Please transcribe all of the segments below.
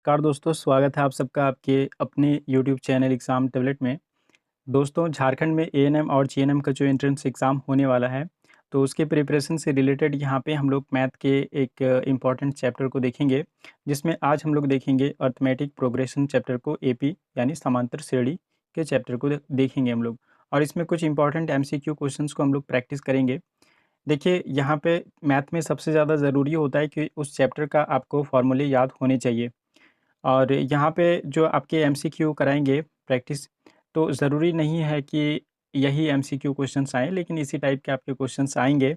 नमस्कार दोस्तों, स्वागत है आप सबका आपके अपने यूट्यूब चैनल एग्ज़ाम टेबलेट में। दोस्तों, झारखंड में एएनएम और जीएनएम का जो एंट्रेंस एग्ज़ाम होने वाला है, तो उसके प्रिपरेशन से रिलेटेड यहाँ पे हम लोग मैथ के एक इम्पॉर्टेंट चैप्टर को देखेंगे, जिसमें आज हम लोग देखेंगे अरिथमेटिक प्रोग्रेशन चैप्टर को एपी यानी समांतर श्रेणी के चैप्टर को देखेंगे हम लोग। और इसमें कुछ इंपॉर्टेंट एमसीक्यू क्वेश्चंस को हम लोग प्रैक्टिस करेंगे। देखिए, यहाँ पे मैथ में सबसे ज़्यादा ज़रूरी होता है कि उस चैप्टर का आपको फॉर्मूले याद होने चाहिए। और यहाँ पे जो आपके एमसीक्यू कराएँगे प्रैक्टिस, तो ज़रूरी नहीं है कि यही एमसीक्यू क्वेश्चंस आएँ, लेकिन इसी टाइप के आपके क्वेश्चंस आएँगे।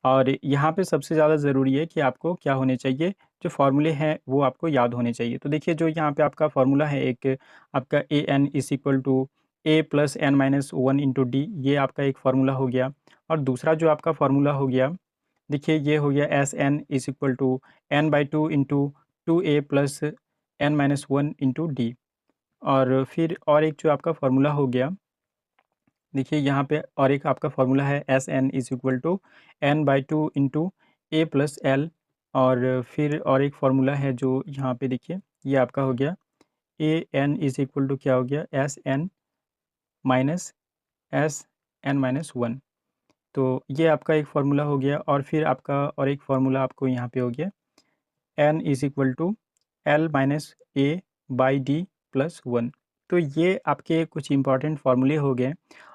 और यहाँ पे सबसे ज़्यादा ज़रूरी है कि आपको क्या होने चाहिए, जो फ़ॉर्मूले हैं वो आपको याद होने चाहिए। तो देखिए, जो यहाँ पे आपका फ़ॉर्मूला है एक आपका A N is equal to A plus N minus 1 into D, ये आपका एक फ़ॉर्मूला हो गया। और दूसरा जो आपका फ़ॉर्मूला हो गया, देखिए ये हो गया S n is equal to n by two into 2a plus N minus 1 into d. और फिर और एक जो आपका फ़ॉर्मूला हो गया, देखिए यहाँ पे और एक आपका फ़ॉर्मूला है S n is equal to n by two into a plus l. और फिर और एक फ़ॉर्मूला है जो यहाँ पे देखिए, ये आपका हो गया a N is equal to क्या हो गया, S n minus S n minus 1। तो ये आपका एक फ़ॉर्मूला हो गया। और फिर आपका और एक फ़ॉर्मूला आपको यहाँ पे हो गया n is equal to l minus a by d plus 1। तो ये आपके कुछ इंपॉर्टेंट फार्मूले हो गए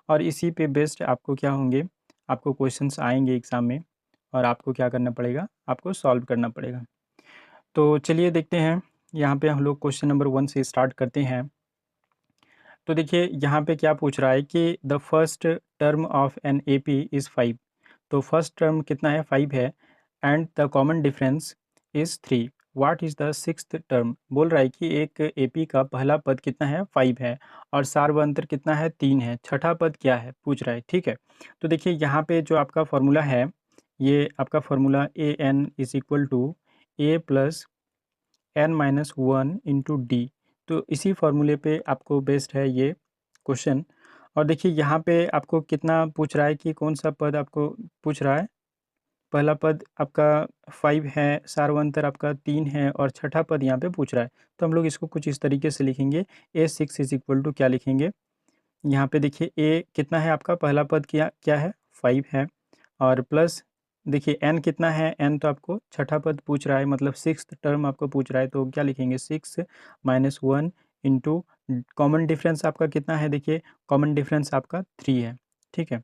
और इसी पे बेस्ड आपको क्या होंगे, आपको क्वेश्चंस आएंगे एग्ज़ाम में और आपको क्या करना पड़ेगा, आपको सॉल्व करना पड़ेगा। तो चलिए देखते हैं, यहाँ पे हम लोग क्वेश्चन नंबर 1 से स्टार्ट करते हैं। तो देखिए यहाँ पे क्या पूछ रहा है कि the first term of an AP is 5। तो फर्स्ट टर्म कितना है, 5 है। And the common difference is 3। What is the sixth term. बोल रहा है कि एक एपी का पहला पद कितना है, 5 है, और सार्वअंतर कितना है, 3 है। छठा पद क्या है पूछ रहा है, ठीक है। तो देखिए यहाँ पे जो आपका फॉर्मूला है, ये आपका formula a N is equal to A plus N minus 1 into D. तो इसी फॉर्मूले पे आपको बेस्ड है ये क्वेश्चन। और देखिए यहाँ पे आपको कितना पूछ रहा है कि कौन सा पद आपको पूछ रहा है। पहला पद आपका 5 है, सार्वंतर आपका 3 है, और छठा पद यहाँ पे पूछ रहा है। तो हम लोग इसको कुछ इस तरीके से लिखेंगे, ए 6 इज इक्वल टू क्या लिखेंगे, यहाँ पे देखिए ए कितना है आपका, पहला पद क्या क्या है, 5 है, और प्लस देखिए एन कितना है, एन तो आपको छठा पद पूछ रहा है, मतलब सिक्स्थ टर्म आपको पूछ रहा है, तो क्या लिखेंगे 6 माइनस 1 इंटू कॉमन डिफरेंस आपका कितना है, देखिए कॉमन डिफरेंस आपका 3 है, ठीक है।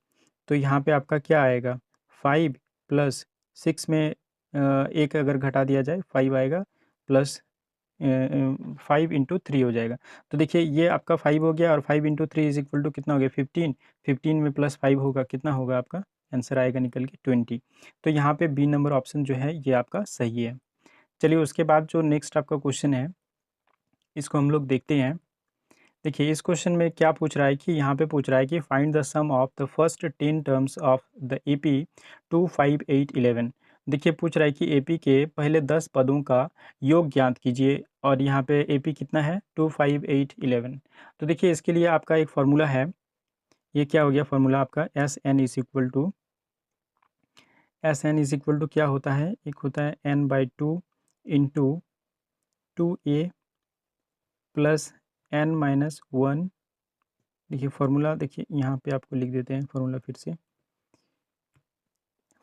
तो यहाँ पे आपका क्या आएगा, 5 प्लस 6 में एक अगर घटा दिया जाए 5 आएगा, प्लस 5 इंटू 3 हो जाएगा। तो देखिए ये आपका 5 हो गया, और 5 इंटू 3 इज इक्वल टू कितना हो गया, 15। 15 में प्लस 5 होगा, कितना होगा आपका आंसर आएगा निकल के 20। तो यहाँ पे बी नंबर ऑप्शन जो है ये आपका सही है। चलिए उसके बाद जो नेक्स्ट आपका क्वेश्चन है, इसको हम लोग देखते हैं। देखिए इस क्वेश्चन में क्या पूछ रहा है कि यहाँ पे पूछ रहा है कि find the sum of the first 10 terms of the AP 2, 5, 8, 11। देखिए पूछ रहा है कि एपी के पहले 10 पदों का योग ज्ञात कीजिए, और यहाँ पे एपी कितना है, 2, 5, 8, 11। तो देखिए इसके लिए आपका एक फार्मूला है, ये क्या हो गया फार्मूला आपका, S n is equal to क्या होता है, एक होता है n by two into 2a plus N minus 1। देखिए फार्मूला, देखिए यहाँ पे आपको लिख देते हैं फार्मूला फिर से।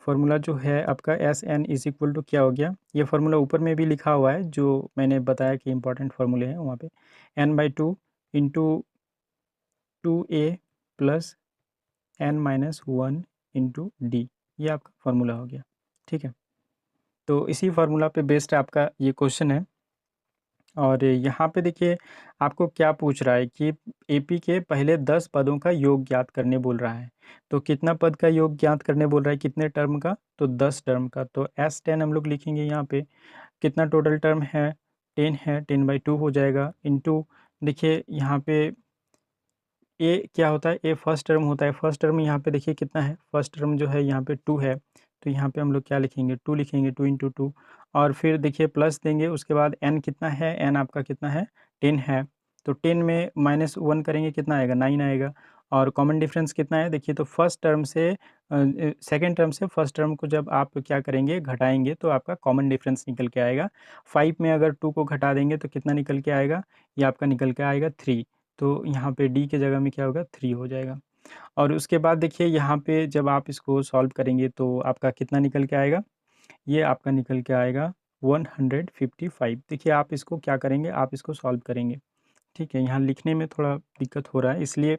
फार्मूला जो है आपका S n is equal to क्या हो गया, ये फार्मूला ऊपर में भी लिखा हुआ है जो मैंने बताया कि इंपॉर्टेंट फार्मूले हैं वहाँ पे, n by two into 2a plus N minus 1 into D, ये आपका फार्मूला हो गया, ठीक है। तो इसी फार्मूला पे बेस्ड आपका ये क्वेश्चन है। और यहाँ पे देखिए आपको क्या पूछ रहा है कि एपी के पहले 10 पदों का योग ज्ञात करने बोल रहा है। तो कितना पद का योग ज्ञात करने बोल रहा है, कितने टर्म का, तो 10 टर्म का। तो S10 हम लोग लिखेंगे यहाँ पे, कितना टोटल टर्म है, 10 है, 10/2 हो जाएगा, इंटू देखिए यहाँ पे ए क्या होता है, ए फर्स्ट टर्म होता है। फर्स्ट टर्म यहाँ पे देखिए कितना है, फर्स्ट टर्म जो है यहाँ पे 2 है, तो यहाँ पे हम लोग क्या लिखेंगे, 2 लिखेंगे, 2 इंटू 2। और फिर देखिए प्लस देंगे, उसके बाद एन कितना है, एन आपका कितना है, 10 है। तो 10 में -1 करेंगे कितना आएगा, 9 आएगा। और कॉमन डिफरेंस कितना है देखिए, तो फर्स्ट टर्म से सेकंड टर्म से फर्स्ट टर्म को जब आप क्या करेंगे घटाएंगे तो आपका कॉमन डिफरेंस निकल के आएगा। 5 में अगर 2 को घटा देंगे तो कितना निकल के आएगा, ये आपका निकल के आएगा 3। तो यहाँ पे डी के जगह में क्या होगा, 3 हो जाएगा। और उसके बाद देखिए यहाँ पे जब आप इसको सॉल्व करेंगे तो आपका कितना निकल के आएगा, ये आपका निकल के आएगा 155। देखिए आप इसको क्या करेंगे, आप इसको सॉल्व करेंगे, ठीक है। यहाँ लिखने में थोड़ा दिक्कत हो रहा है, इसलिए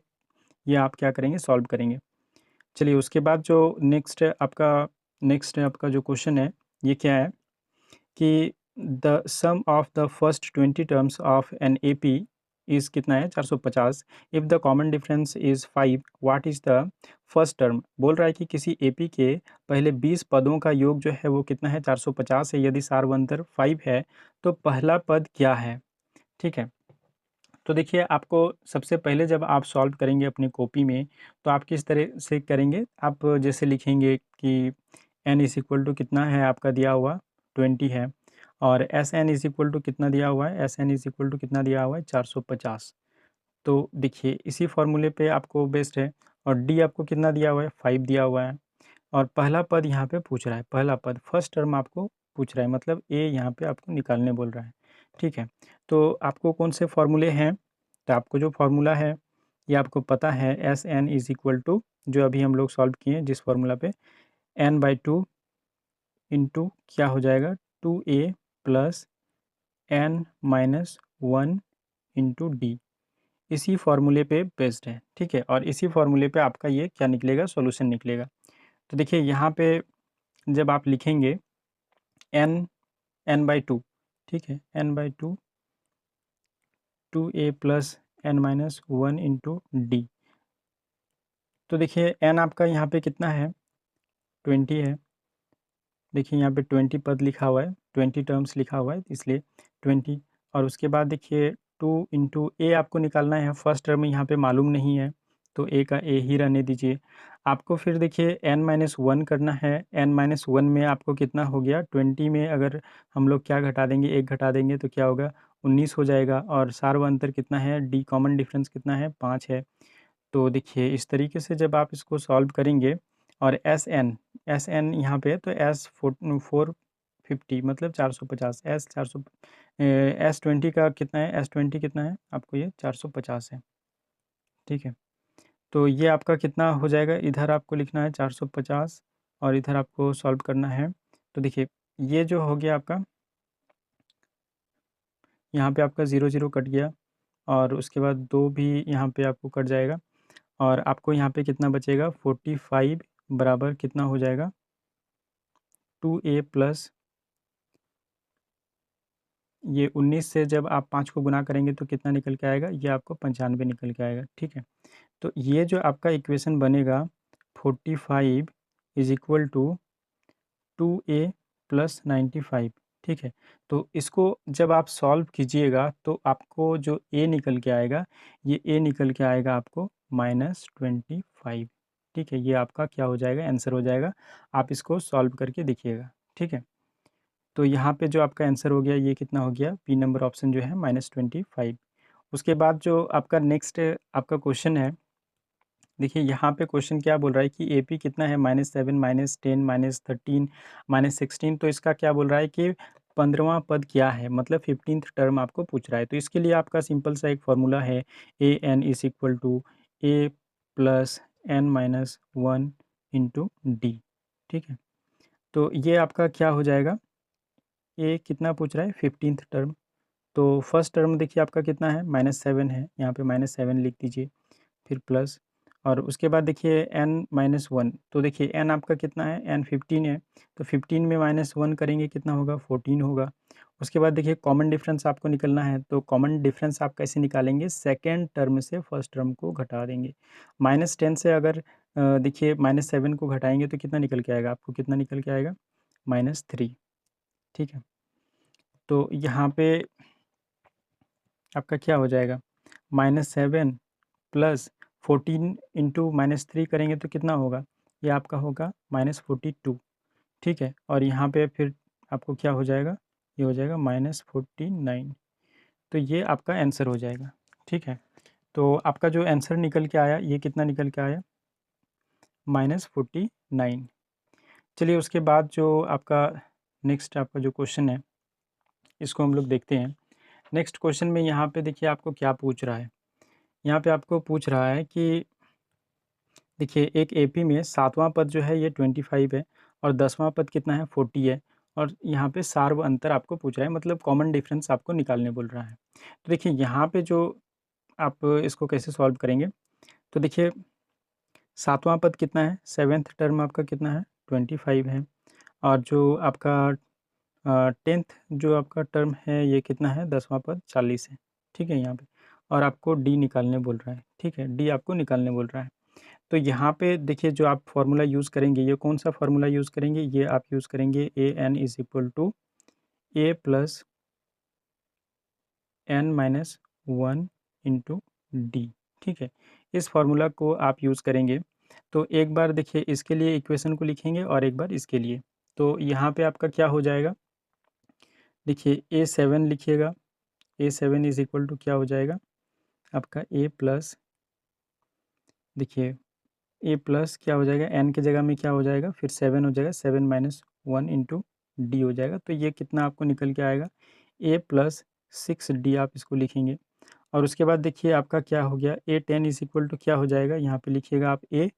ये आप क्या करेंगे, सॉल्व करेंगे। चलिए उसके बाद जो नेक्स्ट आपका जो क्वेश्चन है ये क्या है कि the sum of the first 20 terms of an AP is कितना है, 450। If the common difference is 5, what is the first term. बोल रहा है कि किसी एपी के पहले 20 पदों का योग जो है वो कितना है, 450 है। यदि सारवंतर 5 है तो पहला पद क्या है, ठीक है। तो देखिए आपको सबसे पहले जब आप सॉल्व करेंगे अपनी कॉपी में तो आप किस तरह से करेंगे, आप जैसे लिखेंगे कि n इज़ इक्वल टू कितना है आपका दिया हुआ 20 है, और S n is equal to कितना दिया हुआ है, S n is equal to कितना दिया हुआ है, 450। तो देखिए इसी फॉर्मूले पे आपको बेस्ट है। और डी आपको कितना दिया हुआ है, 5 दिया हुआ है। और पहला पद यहाँ पे पूछ रहा है, पहला पद फर्स्ट टर्म आपको पूछ रहा है, मतलब ए यहाँ पे आपको निकालने बोल रहा है, ठीक है। तो आपको कौन से फॉर्मूले हैं, तो आपको जो फॉर्मूला है ये आपको पता है, S n is equal to जो अभी हम लोग सॉल्व किए जिस फॉर्मूला पे, n/2 इंटू क्या हो जाएगा, 2a plus n-1 into D. इसी फॉर्मूले पे बेस्ड है, ठीक है। और इसी फॉर्मूले पे आपका ये क्या निकलेगा, सॉल्यूशन निकलेगा। तो देखिए यहाँ पे जब आप लिखेंगे n/2, ठीक है, n/2 2a plus n-1 into D. तो देखिए n आपका यहाँ पे कितना है, 20 है। देखिए यहाँ पे 20 पद लिखा हुआ है, 20 टर्म्स लिखा हुआ है, इसलिए 20। और उसके बाद देखिए 2 इंटू ए आपको निकालना है, फर्स्ट टर्म यहाँ पे मालूम नहीं है तो ए का ए ही रहने दीजिए। आपको फिर देखिए n-1 करना है, n-1 में आपको कितना हो गया, 20 में अगर हम लोग क्या घटा देंगे, एक घटा देंगे तो क्या होगा, 19 हो जाएगा। और सार्व अंतर कितना है, डी कॉमन डिफरेंस कितना है, 5 है। तो देखिए इस तरीके से जब आप इसको सॉल्व करेंगे, और एस एन यहाँ पे तो एस 450 मतलब 450, एस 20 का कितना है, एस 20 कितना है आपको, ये 450 है, ठीक है। तो ये आपका कितना हो जाएगा, इधर आपको लिखना है 450 और इधर आपको सॉल्व करना है। तो देखिए ये जो हो गया आपका, यहाँ पे आपका 0 0 कट गया, और उसके बाद 2 भी यहाँ पे आपको कट जाएगा, और आपको यहाँ पे कितना बचेगा, 45 बराबर कितना हो जाएगा, 2a प्लस ये 19 से जब आप 5 को गुना करेंगे तो कितना निकल के आएगा, ये आपको 95 निकल के आएगा, ठीक है। तो ये जो आपका इक्वेशन बनेगा 45 is equal to 2a plus 95, ठीक है। तो इसको जब आप सॉल्व कीजिएगा तो आपको जो a निकल के आएगा, ये a निकल के आएगा आपको -25, ठीक है। ये आपका क्या हो जाएगा, आंसर हो जाएगा। आप इसको सॉल्व करके देखिएगा, ठीक है। तो यहाँ पे जो आपका आंसर हो गया ये कितना हो गया, बी नंबर ऑप्शन जो है -25। उसके बाद जो आपका नेक्स्ट आपका क्वेश्चन है, देखिए यहाँ पे क्वेश्चन क्या बोल रहा है कि एपी कितना है, -7 -10 -13 -16। तो इसका क्या बोल रहा है कि 15वां पद क्या है, मतलब 15th टर्म आपको पूछ रहा है। तो इसके लिए आपका सिंपल सा एक फॉर्मूला है, A N is equal to A plus n-1 into D, ठीक है। तो ये आपका क्या हो जाएगा, ये कितना पूछ रहा है, 15th टर्म। तो फर्स्ट टर्म देखिए आपका कितना है, -7 है, यहाँ पे -7 लिख दीजिए, फिर प्लस। और उसके बाद देखिए n-1, तो देखिए n आपका कितना है, n 15 है, तो 15 में -1 करेंगे कितना होगा, 14 होगा। उसके बाद देखिए कॉमन डिफरेंस आपको निकलना है, तो कॉमन डिफरेंस आप कैसे निकालेंगे, सेकेंड टर्म से फर्स्ट टर्म को घटा देंगे। -10 से अगर देखिए -7 को घटाएंगे तो कितना निकल के आएगा, आपको कितना निकल के आएगा, -3, ठीक है। तो यहाँ पे आपका क्या हो जाएगा, -7 प्लस 14 इंटू -3 करेंगे तो कितना होगा, ये आपका होगा -42, ठीक है। और यहाँ पे फिर आपको क्या हो जाएगा, ये हो जाएगा -49। तो ये आपका आंसर हो जाएगा, ठीक है। तो आपका जो आंसर निकल के आया ये कितना निकल के आया, -49। चलिए उसके बाद जो आपका नेक्स्ट आपका जो क्वेश्चन है इसको हम लोग देखते हैं। नेक्स्ट क्वेश्चन में यहाँ पे देखिए आपको क्या पूछ रहा है। यहाँ पे आपको पूछ रहा है कि देखिए एक एपी में 7वां पद जो है ये 25 है और 10वां पद कितना है 40 है और यहाँ पे सार्व अंतर आपको पूछ रहा है, मतलब कॉमन डिफरेंस आपको निकालने बोल रहा है। तो देखिए यहाँ पे जो आप इसको कैसे सॉल्व करेंगे, तो देखिए 7वां पद कितना है, 7th टर्म आपका कितना है 25 है और जो आपका 10th जो आपका टर्म है ये कितना है 10वां पद 40 है, ठीक है यहाँ पे। और आपको डी निकालने बोल रहा है, ठीक है, डी आपको निकालने बोल रहा है। तो यहाँ पे देखिए जो आप फार्मूला यूज़ करेंगे ये कौन सा फार्मूला यूज़ करेंगे, ये आप यूज़ करेंगे A N is equal to A plus N minus 1 into D, ठीक है। इस फार्मूला को आप यूज़ करेंगे तो एक बार देखिए इसके लिए इक्वेशन को लिखेंगे और एक बार इसके लिए। तो यहाँ पे आपका क्या हो जाएगा, देखिए A7 लिखिएगा, A7 इज इक्वल टू क्या हो जाएगा आपका ए प्लस, देखिए ए प्लस क्या हो जाएगा, एन की जगह में क्या हो जाएगा फिर 7 हो जाएगा, 7 माइनस 1 इंटू डी हो जाएगा। तो ये कितना आपको निकल के आएगा ए प्लस 6D आप इसको लिखेंगे। और उसके बाद देखिए आपका क्या हो गया A10 इज इक्वल टू क्या हो जाएगा, यहाँ पे लिखिएगा आप ए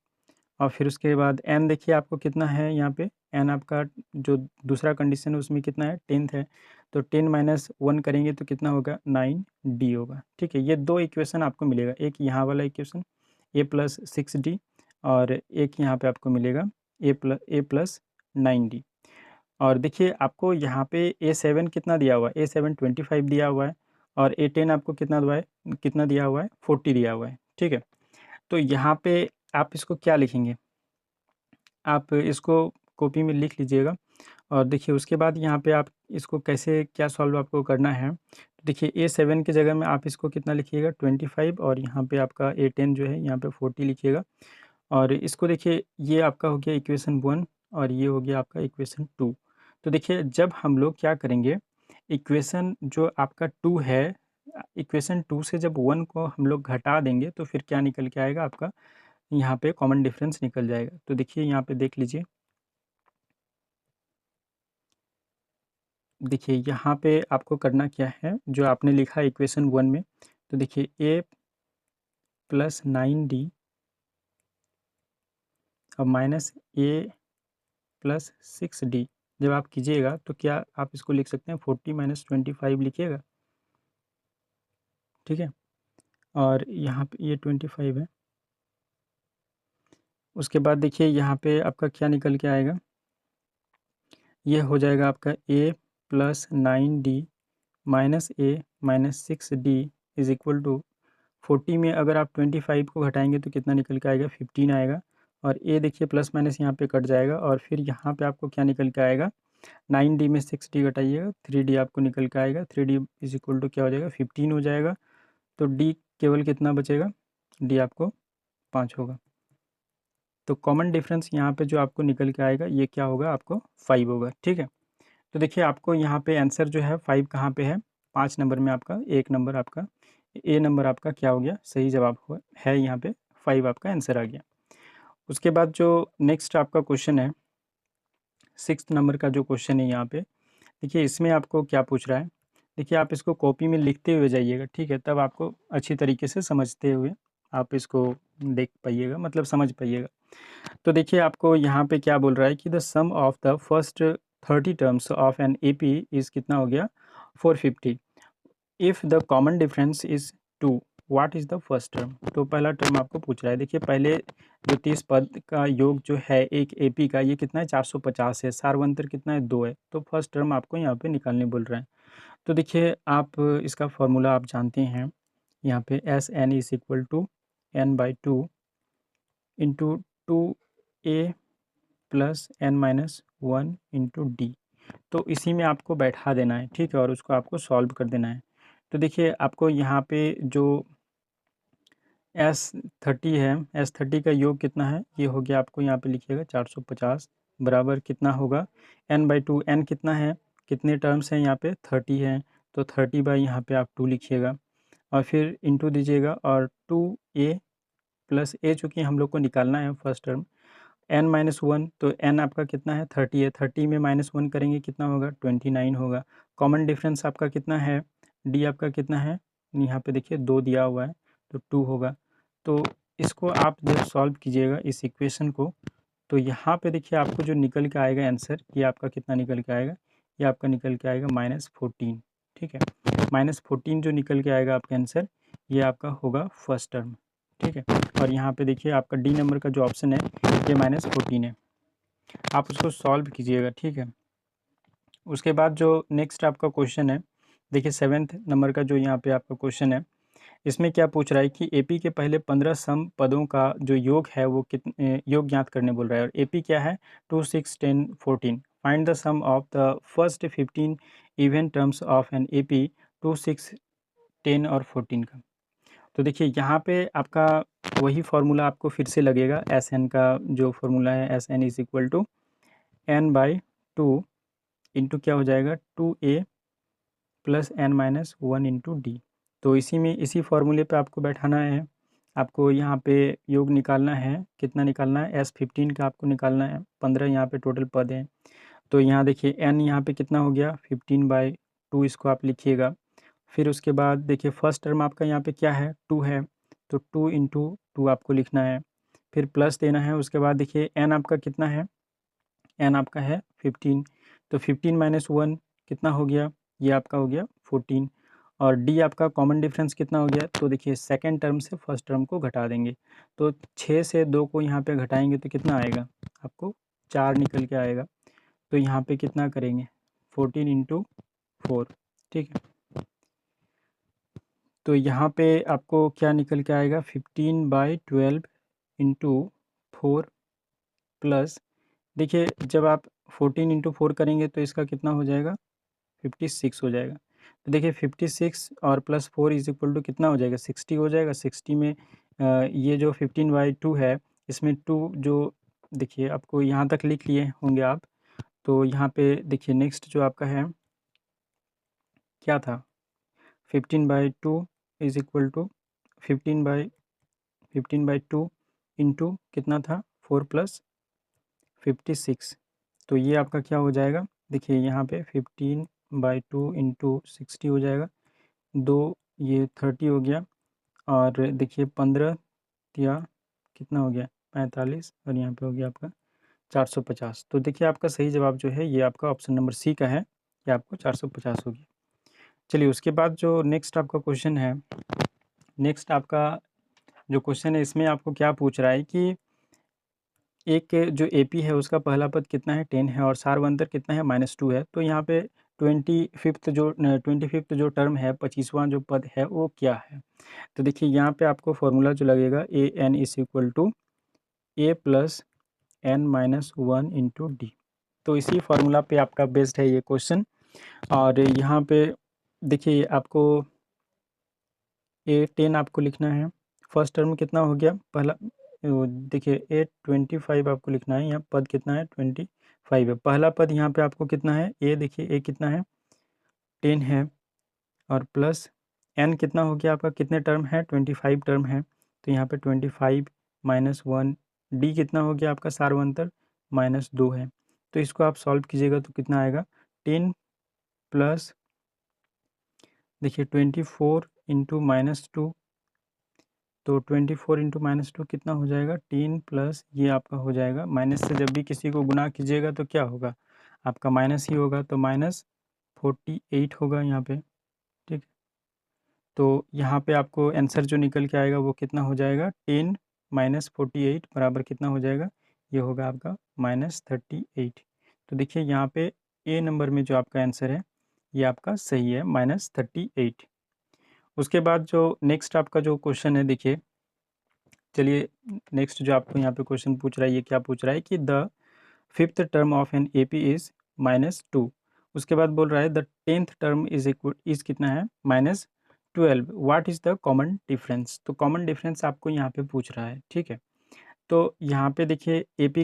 और फिर उसके बाद एन देखिए आपको कितना है यहाँ पे, एन आपका जो दूसरा कंडीशन है उसमें कितना है 10th है, तो 10 माइनस 1 करेंगे तो कितना होगा 9D होगा, ठीक है। ये दो इक्वेशन आपको मिलेगा, एक यहाँ वाला इक्वेशन ए प्लस 6D और एक यहाँ पे आपको मिलेगा ए प्लस 9D। और देखिए आपको यहाँ पे A7 कितना दिया हुआ है, A7 25 दिया हुआ है और A10 आपको कितना दिया हुआ है 40 दिया हुआ है, ठीक है। तो यहाँ पे आप इसको क्या लिखेंगे, आप इसको कॉपी में लिख लीजिएगा और देखिए उसके बाद यहाँ पे आप इसको कैसे क्या सॉल्व आपको करना है। तो देखिए A7 की जगह में आप इसको कितना लिखिएगा 25 और यहाँ पे आपका A10 जो है यहाँ पे 40 लिखिएगा। और इसको देखिए ये आपका हो गया इक्वेशन 1 और ये हो गया आपका इक्वेशन 2। तो देखिए जब हम लोग क्या करेंगे, इक्वेशन जो आपका 2 है, इक्वेशन 2 से जब 1 को हम लोग घटा देंगे तो फिर क्या निकल के आएगा आपका, यहाँ पे कॉमन डिफरेंस निकल जाएगा। तो देखिए यहाँ पे देख लीजिए, देखिए यहाँ पे आपको करना क्या है, जो आपने लिखा इक्वेशन 1 में, तो देखिए ए प्लस 9D और माइनस ए प्लस 6D जब आप कीजिएगा तो क्या आप इसको लिख सकते हैं 40 माइनस 25 लिखिएगा, ठीक है। और यहाँ पे ये 25 है। उसके बाद देखिए यहाँ पे आपका क्या निकल के आएगा, ये हो जाएगा आपका A plus 9D minus A minus 6D is equal to 40 में अगर आप 25 को घटाएंगे तो कितना निकल के आएगा 15 आएगा। और ए देखिए प्लस माइनस यहाँ पे कट जाएगा और फिर यहाँ पे आपको क्या निकल के आएगा, 9D में 6D घटाइएगा 3D आपको निकल के आएगा, 3D इज इक्वल टू क्या हो जाएगा 15 हो जाएगा। तो डी केवल कितना बचेगा, डी आपको 5 होगा। तो कॉमन डिफरेंस यहाँ पे जो आपको निकल के आएगा ये क्या होगा आपको 5 होगा, ठीक है। तो देखिए आपको यहाँ पे आंसर जो है 5 कहाँ पे है, 5 नंबर में आपका 1 नंबर आपका ए नंबर आपका क्या हो गया सही जवाब हुआ है, यहाँ पे 5 आपका आंसर आ गया। उसके बाद जो नेक्स्ट आपका क्वेश्चन है 6th नंबर का जो क्वेश्चन है यहाँ पे, देखिए इसमें आपको क्या पूछ रहा है, देखिए आप इसको कॉपी में लिखते हुए जाइएगा, ठीक है, तब आपको अच्छी तरीके से समझते हुए आप इसको देख पाइएगा, मतलब समझ पाइएगा। तो देखिए आपको यहाँ पे क्या बोल रहा है कि the sum of the first 30 terms of an AP is कितना हो गया 450 if the common difference is 2 what is the first term. तो पहला टर्म आपको पूछ रहा है, देखिए पहले जो 30 पद का योग जो है एक एपी का ये कितना है 450 है, सार्वंतर कितना है 2 है, तो फर्स्ट टर्म आपको यहाँ पे निकालने बोल रहे हैं। तो देखिए आप इसका फॉर्मूला आप जानते हैं, यहाँ पे S n is equal to n by 2 into 2A plus N minus 1 into D. तो इसी में आपको बैठा देना है, ठीक है, और उसको आपको सॉल्व कर देना है। तो देखिए आपको यहाँ पे जो S30 है, S30 का योग कितना है, ये हो गया आपको यहाँ पे लिखिएगा 450 बराबर कितना होगा n/2, n कितना है, कितने टर्म्स हैं यहाँ पे 30 है, तो 30 बाई यहाँ पे आप 2 लिखिएगा और फिर इंटू दीजिएगा और 2a प्लस a चूँकि हम लोग को निकालना है फर्स्ट टर्म, n-1 तो n आपका कितना है 30 है, 30 में -1 करेंगे कितना होगा 29 होगा। कॉमन डिफरेंस आपका कितना है, d आपका कितना है, यहाँ पे देखिए 2 दिया हुआ है तो 2 होगा। तो इसको आप जब सॉल्व कीजिएगा इस इक्वेशन को, तो यहाँ पे देखिए आपको जो निकल के आएगा आंसर, ये आपका कितना निकल के आएगा, ये आपका निकल के आएगा -14। ठीक है, -14 जो निकल के आएगा आपका आंसर, ये आपका होगा फर्स्ट टर्म। ठीक है, और यहाँ पे देखिए आपका डी नंबर का जो ऑप्शन है ये -14 है, आप उसको सॉल्व कीजिएगा। ठीक है, उसके बाद जो नेक्स्ट आपका क्वेश्चन है, देखिए 7th नंबर का जो यहाँ पे आपका क्वेश्चन है, इसमें क्या पूछ रहा है कि एपी के पहले 15 सम पदों का जो योग है वो कितने योग ज्ञात करने बोल रहा है। और एपी क्या है 2, 6, 10, 14। Find the sum of the first 15 even terms of an AP 2, 6, 10 और 14 का। तो देखिए यहाँ पे आपका वही फार्मूला आपको फिर से लगेगा, एस एन का जो फार्मूला है, S n is equal to n/2 into क्या हो जाएगा 2a plus n-1 into D. तो इसी फार्मूले पे आपको बैठाना है, आपको यहाँ पे योग निकालना है, कितना निकालना है S15 का आपको निकालना है, 15 यहाँ पे टोटल पद हैं। तो यहाँ देखिए n यहाँ पे कितना हो गया 15/2, इसको आप लिखिएगा। फिर उसके बाद देखिए फर्स्ट टर्म आपका यहाँ पे क्या है 2 है, तो 2 इंटू 2 आपको लिखना है, फिर प्लस देना है। उसके बाद देखिए n आपका कितना है, n आपका है 15, तो 15-1 कितना हो गया, ये आपका हो गया 14। और d आपका कॉमन डिफरेंस कितना हो गया, तो देखिए सेकंड टर्म से फर्स्ट टर्म को घटा देंगे, तो 6 से 2 को यहाँ पे घटाएंगे तो कितना आएगा आपको 4 निकल के आएगा। तो यहाँ पे कितना करेंगे 14 इंटू 4। ठीक है, तो यहाँ पे आपको क्या निकल के आएगा 15/12 इंटू 4 प्लस, देखिए जब आप 14 इंटू 4 करेंगे तो इसका कितना हो जाएगा 56 हो जाएगा। तो देखिए 56 और प्लस 4 इज इक्वल टू कितना हो जाएगा 60 हो जाएगा। 60 में ये जो 15/2 है, इसमें 2 जो देखिए आपको यहाँ तक लिख लिए होंगे आप, तो यहाँ पे देखिए नेक्स्ट जो आपका है क्या था 15/2 इज इक्वल टू 15/2 इंटू कितना था 4 प्लस 56। तो ये आपका क्या हो जाएगा, देखिए यहाँ पे 15/2 इंटू 60 हो जाएगा, 2 ये 30 हो गया, और देखिए 15 या कितना हो गया 45, और यहाँ पे हो गया आपका 450। तो देखिए आपका सही जवाब जो है ये आपका ऑप्शन नंबर सी का है, ये आपको 450 होगी। चलिए उसके बाद जो नेक्स्ट आपका क्वेश्चन है, नेक्स्ट आपका जो क्वेश्चन है इसमें आपको क्या पूछ रहा है कि एक जो एपी है उसका पहला पद कितना है 10 है और सारवंतर कितना है -2 है। तो यहाँ पे 25th जो टर्म है 25वां जो पद है वो क्या है। तो देखिए यहाँ पे आपको फॉर्मूला जो लगेगा A N is equal to A plus n-1 into D. तो इसी फार्मूला पे आपका बेस्ड है ये क्वेश्चन। और यहाँ पे देखिए आपको A10 आपको लिखना है, फर्स्ट टर्म कितना हो गया पहला, देखिए A25 आपको लिखना है, यहाँ पद कितना है 25 है। पहला पद यहाँ पे आपको कितना है A, देखिए A कितना है 10 है, और प्लस n कितना हो गया आपका, कितने टर्म है 25 टर्म है, तो यहाँ पे 25-1, D कितना हो गया आपका सारवंतर -2 है। तो इसको आप सॉल्व कीजिएगा तो कितना आएगा 10 प्लस देखिए 24 इंटू -2, तो 24 इंटू -2 कितना हो जाएगा 10 प्लस ये आपका हो जाएगा, माइनस से जब भी किसी को गुना कीजिएगा तो क्या होगा आपका माइनस ही होगा, तो -48 होगा यहाँ पे। ठीक, तो यहाँ पे आपको आंसर जो निकल के आएगा वो कितना हो जाएगा 10 - 48 बराबर कितना हो जाएगा, ये होगा आपका -38। तो देखिए यहाँ पे ए नंबर में जो आपका आंसर है ये आपका सही है -38। उसके बाद जो नेक्स्ट आपका जो क्वेश्चन है, देखिए चलिए नेक्स्ट जो आपको यहाँ पे क्वेश्चन पूछ रहा है ये क्या पूछ रहा है कि the 5th term of an AP is -2। उसके बाद बोल रहा है द 10th टर्म इज कितना है -12, what is the common difference. तो कॉमन डिफरेंस आपको यहाँ पे पूछ रहा है। ठीक है, तो यहाँ पे देखिए एपी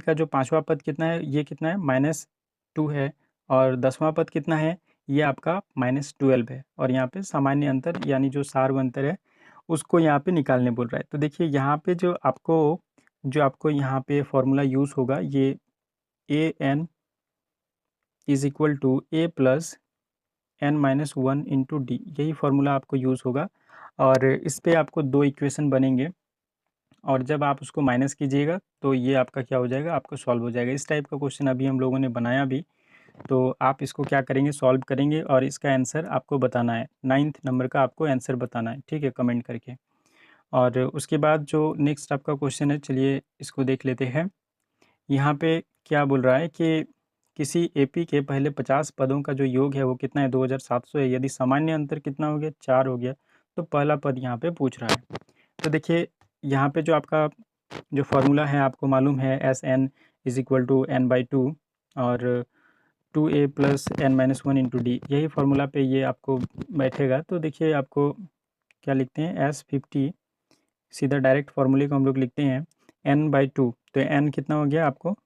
का जो 5वां पद कितना है, ये कितना है -2 है, और 10वां पद कितना है ये आपका -12 है और यहाँ पे सामान्य अंतर यानी जो सार्व अंतर है उसको यहाँ पे निकालने बोल रहा है। तो देखिए यहाँ पे जो आपको यहाँ पे फॉर्मूला यूज़ होगा ये an is equal to a plus n-1 into d, यही फार्मूला आपको यूज़ होगा और इस पे आपको 2 इक्वेशन बनेंगे और जब आप उसको माइनस कीजिएगा तो ये आपका क्या हो जाएगा, आपको सॉल्व हो जाएगा। इस टाइप का क्वेश्चन अभी हम लोगों ने बनाया भी, तो आप इसको क्या करेंगे, सॉल्व करेंगे और इसका आंसर आपको बताना है। 9th नंबर का आपको आंसर बताना है, ठीक है, कमेंट करके। और उसके बाद जो नेक्स्ट आपका क्वेश्चन है, चलिए इसको देख लेते हैं। यहाँ पे क्या बोल रहा है कि किसी एपी के पहले 50 पदों का जो योग है वो कितना है, 2700 है। यदि सामान्य अंतर कितना हो गया, 4 हो गया, तो पहला पद यहाँ पे पूछ रहा है। तो देखिए यहाँ पे जो आपका जो फार्मूला है आपको मालूम है, SN is equal to n/2 और 2a plus n-1 into d, यही फार्मूला पे ये आपको बैठेगा। तो देखिए आपको क्या लिखते हैं, S50, सीधा डायरेक्ट फार्मूले को हम लोग लिखते हैं n/2, तो n कितना हो गया आपको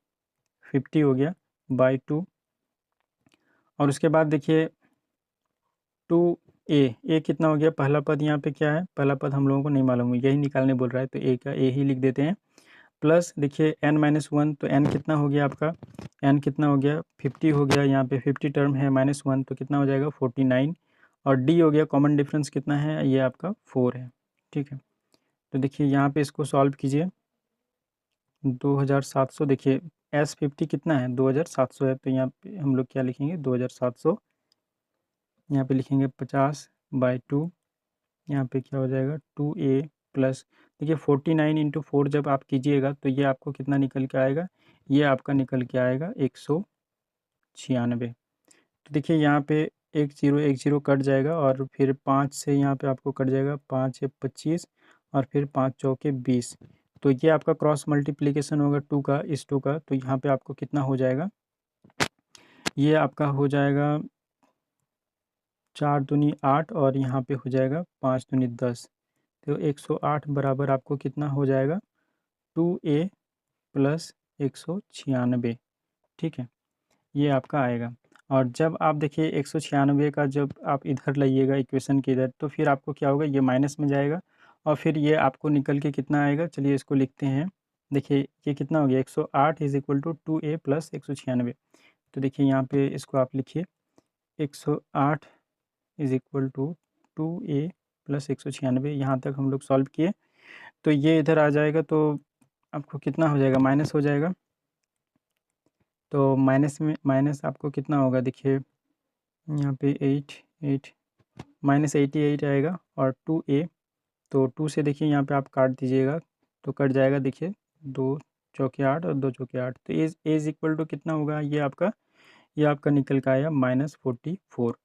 50 हो गया बाई 2 और उसके बाद देखिए 2a कितना हो गया, पहला पद यहाँ पे क्या है, पहला पद हम लोगों को नहीं मालूम है, यही निकालने बोल रहा है, तो a का a ही लिख देते हैं। प्लस देखिए n-1, तो n कितना हो गया आपका, n कितना हो गया 50 हो गया, यहाँ पे 50 टर्म है -1 तो कितना हो जाएगा 49 और d हो गया, कॉमन डिफरेंस कितना है, ये आपका 4 है, ठीक है। तो देखिए यहाँ पे इसको सॉल्व कीजिए, 2700, देखिए S50 कितना है 2700 है, तो यहाँ पे हम लोग क्या लिखेंगे 2700, यहाँ पे लिखेंगे 50/2, यहाँ पे क्या हो जाएगा 2a प्लस, देखिए 49 इंटू 4 जब आप कीजिएगा तो ये आपको कितना निकल के आएगा, ये आपका निकल के आएगा 196। तो देखिए यहाँ पे 1 0 कट जाएगा और फिर 5 से यहाँ पे आपको कट जाएगा, 5 या 25 और फिर 5 चौके 20, तो ये आपका क्रॉस मल्टीप्लिकेशन होगा 2 का इस 2 का, तो यहाँ पे आपको कितना हो जाएगा, ये आपका हो जाएगा 4 दूनी 8 और यहाँ पे हो जाएगा 5 दूनी 10, तो 108 बराबर आपको कितना हो जाएगा 2a प्लस 196, ठीक है, ये आपका आएगा। और जब आप देखिए 196 का जब आप इधर लाइएगा इक्वेशन के इधर, तो फिर आपको क्या होगा, ये माइनस में जाएगा और फिर ये आपको निकल के कितना आएगा, चलिए इसको लिखते हैं। देखिए ये कितना हो गया 108 is equal to 2a plus 196, तो देखिए यहाँ पे इसको आप लिखिए 108 is equal to 2a plus 196, यहाँ तक हम लोग सॉल्व किए, तो ये इधर आ जाएगा तो आपको कितना हो जाएगा, माइनस हो जाएगा, तो माइनस में माइनस आपको कितना होगा, देखिए यहाँ पे 8 -88 आएगा और 2a, तो 2 से देखिए यहाँ पे आप काट दीजिएगा तो कट जाएगा, देखिए 2 चौके 8 और 2 चौके 8, तो एज इक्वल टू कितना होगा, ये आपका निकल के आया -44।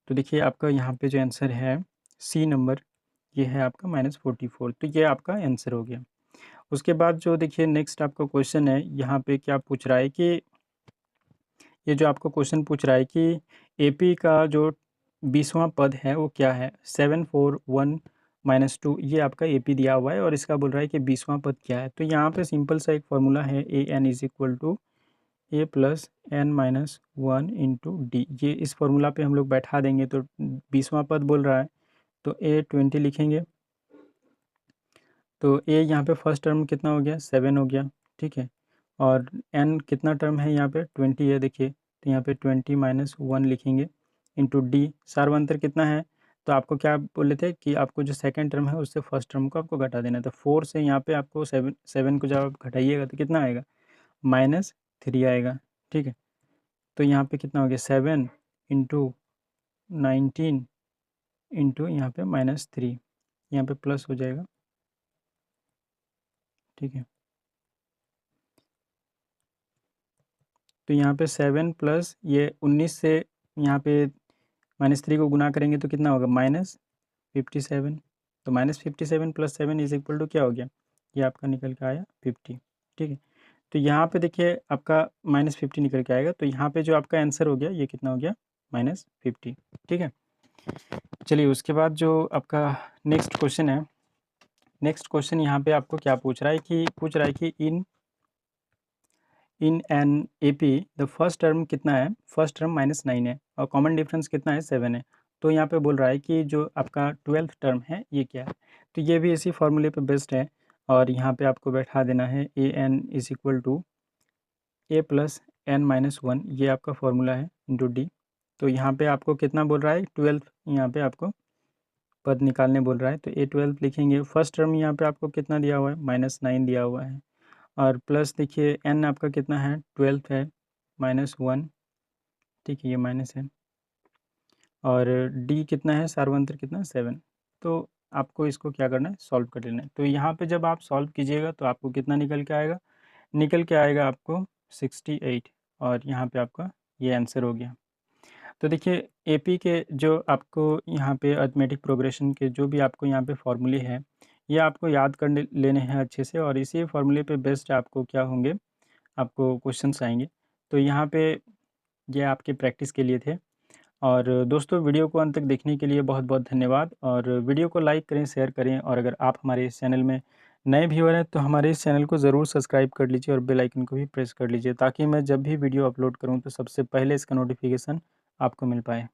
तो देखिए आपका यहाँ पे जो आंसर है सी नंबर, ये है आपका -44, तो ये आपका आंसर हो गया। उसके बाद जो देखिए नेक्स्ट आपका क्वेश्चन है, यहाँ पे क्या पूछ रहा है कि ये जो आपको क्वेश्चन पूछ रहा है कि एपी का जो 20वां पद है वो क्या है, 741-2, ये आपका एपी दिया हुआ है और इसका बोल रहा है कि 20वां पद क्या है। तो यहाँ पे सिंपल सा एक फार्मूला है, an is equal to a plus n-1 into D, ये इस फार्मूला पे हम लोग बैठा देंगे, तो 20वां पद बोल रहा है तो a20 लिखेंगे, तो a यहाँ पे फर्स्ट टर्म कितना हो गया 7 हो गया, ठीक है, और n कितना टर्म है यहाँ पे 20 है, देखिए तो यहाँ पे 20-1 लिखेंगे इंटू डी, सार्वंतर कितना है, तो आपको क्या बोले थे कि आपको जो सेकंड टर्म है उससे फर्स्ट टर्म को आपको घटा देना है, तो 4 से यहाँ पे आपको 7 को जब आप घटाइएगा तो कितना आएगा -3 आएगा, ठीक है। तो यहाँ पे कितना हो गया 7 इंटू 19 इंटू यहाँ पे -3, यहाँ पे प्लस हो जाएगा, ठीक है। तो यहाँ पे 7 प्लस ये 19 से यहाँ पे -3 को गुना करेंगे तो कितना होगा -57, तो -57 प्लस 7 इज इक्वल टू क्या हो गया, ये आपका निकल के आया 50, ठीक है। तो यहाँ पे देखिए आपका -50 निकल के आएगा, तो यहाँ पे जो आपका आंसर हो गया ये कितना हो गया -50, ठीक है। चलिए उसके बाद जो आपका नेक्स्ट क्वेश्चन है, नेक्स्ट क्वेश्चन यहाँ पे आपको क्या पूछ रहा है कि in in an AP the first term कितना है, फर्स्ट टर्म -9 है और कॉमन डिफरेंस कितना है, 7 है। तो यहाँ पे बोल रहा है कि जो आपका 12th टर्म है ये क्या है। तो ये भी इसी फॉर्मूले पे बेस्ड है और यहाँ पे आपको बैठा देना है an is equal to a plus n-1, ये आपका फॉर्मूला है इंटू डी। तो यहाँ पे आपको कितना बोल रहा है, 12th यहाँ पे आपको पद निकालने बोल रहा है। तो a12 लिखेंगे, फर्स्ट टर्म यहाँ पे आपको कितना दिया हुआ है, -9 दिया हुआ है और प्लस देखिए n आपका कितना है, 12 है, -1, ठीक है ये माइनस है और d कितना है, सार्वंत्र कितना, 7। तो आपको इसको क्या करना है, सॉल्व कर लेना है। तो यहाँ पे जब आप सॉल्व कीजिएगा तो आपको कितना निकल के आएगा, निकल के आएगा आपको 68 और यहाँ पे आपका ये आंसर हो गया। तो देखिए एपी के जो आपको यहाँ पे अरिथमेटिक प्रोग्रेशन के जो भी आपको यहाँ पे फॉर्मूले हैं, ये आपको याद कर लेने हैं अच्छे से और इसी फॉर्मूले पे बेस्ड आपको क्या होंगे, आपको क्वेश्चंस आएंगे। तो यहाँ पे ये आपके प्रैक्टिस के लिए थे। और दोस्तों वीडियो को अंत तक देखने के लिए बहुत बहुत धन्यवाद और वीडियो को लाइक करें, शेयर करें और अगर आप हमारे इस चैनल में नए व्यूअर हैं तो हमारे इस चैनल को ज़रूर सब्सक्राइब कर लीजिए और बेल आइकन को भी प्रेस कर लीजिए ताकि मैं जब भी वीडियो अपलोड करूं तो सबसे पहले इसका नोटिफिकेशन आपको मिल पाए।